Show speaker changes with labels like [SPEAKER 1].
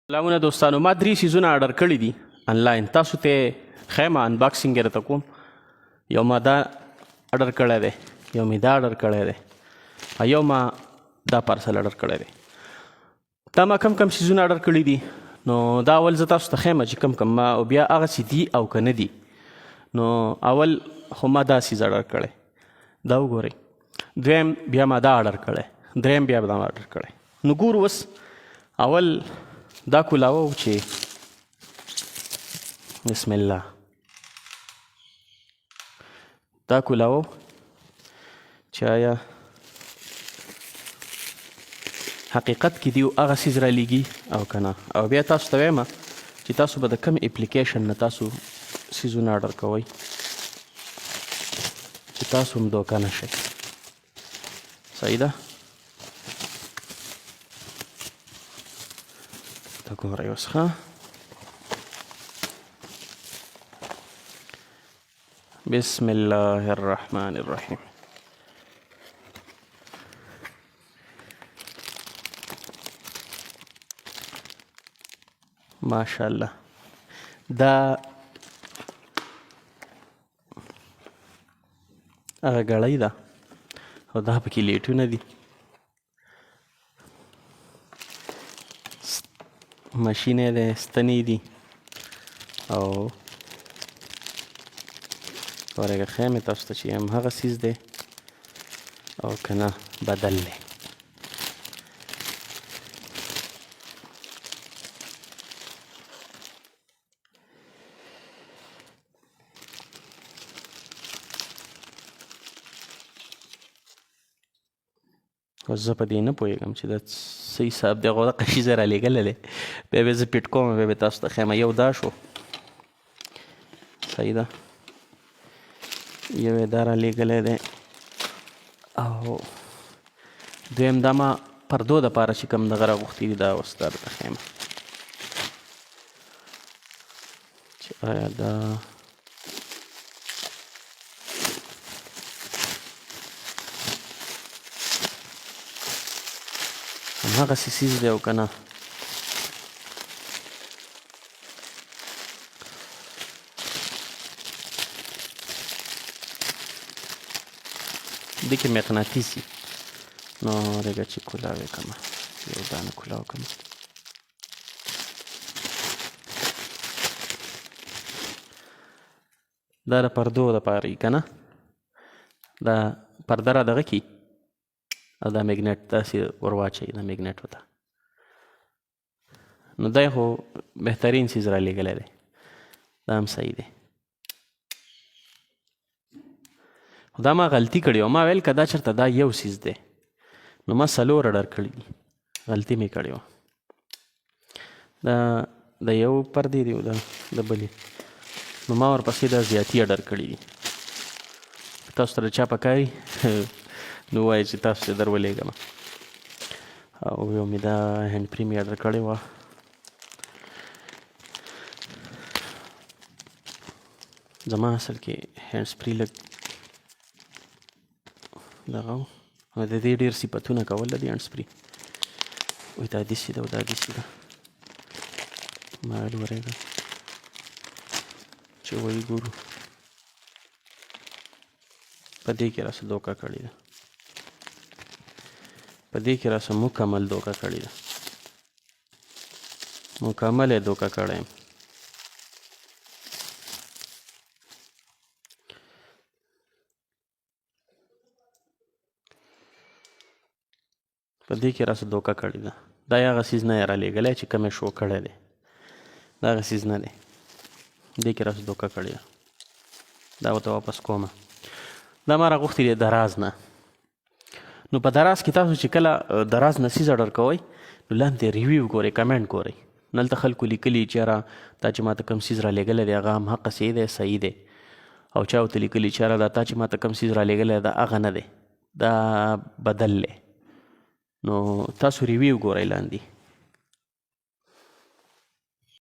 [SPEAKER 1] سلامونه دوستانو، ما 3 سیزونه آرډر کړي دي آنلاین. تاسو ته ښیم انباکسینګ یې راته کوم. یو ما دا آرډر کړی دی، یو مې دا آرډر کړی دی، او یو ما دا پارسل آرډر کړی دی. دا ما کم سیزونه آرډر کړي دي، نو دا اول زه تاسو ته ښیم چې کم ما او بیا هغسې دي او که نه دي. نو اول خو ما دا سیز آرډر کړی، دا وګورئ. دویم بیا ما دا آرډر کړی، دریم بیا دا آرډر کړی. نو ګورو اوس اول دا کولاوه و چې بسم الله، دا کولاوه چې آیا حقیقت کې دی هغه سیز رالیږي او که نه. او بیا تاسو ته وایم چې تاسو به د کوم اپلیکیشن نه تاسو سیزونه آرډر کوئ چې تاسو هم دوکه نه شئ. صحیح ده؟ ته ګورئ اوس ښه. بسم الله الرحمن الرحیم. ماشاءالله دا هغه ګړۍ ده او دا پکې لیټونه دي. ماشینې دی، ستنې دي او ورګه ښیم تاسو ته چې همهغه سیز دی او که نه بدل دی. اوس زه په دې نه پوهېږم چې دا څه حساب دی. خو دغه شي زه رالیږلی دی، بیا به زه پیټ کوم، بیا به تاسو ته ښیم. یو دا شو، صحیح ده، یو یې دا رالیږلی دی، او دویم دا ما پردو دپاره چې کوم دغه راغوښتي دي دا اوس درته ښیم چې آیا دا هماغسې سیز دی او که نه. دې کې مقناطیسي نو رګه چې کولاوې کړمه، یو دانه کولاو کړم. دا د پردو دپاره وي که نه، دا پرده را دغه کي او دا میګنیټ داسې ور واچوي، دا میګنیټ ورته. نو دی خو بهترین سیز را لیږلی دی، دا هم صحیح دی. خو دا ما غلطي کړې وه، ما ویل که دا چېرته دا یو سیز دی نو ما 4 آرډر کړي دي، غلطي مې کړې وه. دا د یو پردې دي او د بلې، نو ما ورپسې دا زیاتي آرډر کړي دي. تاسو ته د چا پکاري نو وایي چې تاسو یې در ولېږم. او یو مې دا هینډ فري مې آرډر کړې وه. زما اصل کې هینډز فري لږ دغه و، او د دې ډېر صفتونه کول د دې هینډز فري. وایي دا داسې ده او دا داسې ده. ما ویل ورېږه چې وایي ګورو. په دې کې راسه دوکه کړې ده، په دې کې راسه مکمل دوکه کړې ده، مکمل یې دوکه کړی یم. په دې کې راسه دوکه کړې ده. دا یې هغه سیز نه یې رالیږلی چې کوم یې شو کړی دی، دا هغه سیز نه دی. دې کې راسه دوکه کړې ده، دا ورته واپس کومه. دا ما راغوښتي دی دراز نه. نو په دراز کې تاسو چې کله دراز نه سیز آرډر کوئ نو لاندې ریویو ګورئ، کمنټ ګورئ. دلته خلکو لیکلي چې یاره دا چې ماته کوم سیز رالیږلی دی هغه همهقسې دی، صحیح دی. او چا ورته لیکلي چې یاره دا تا چې ماته کوم سیز رالیږلی دی هغه نه دی، دا بدل دی. نو تاسو ریویو ګورئ لاندې.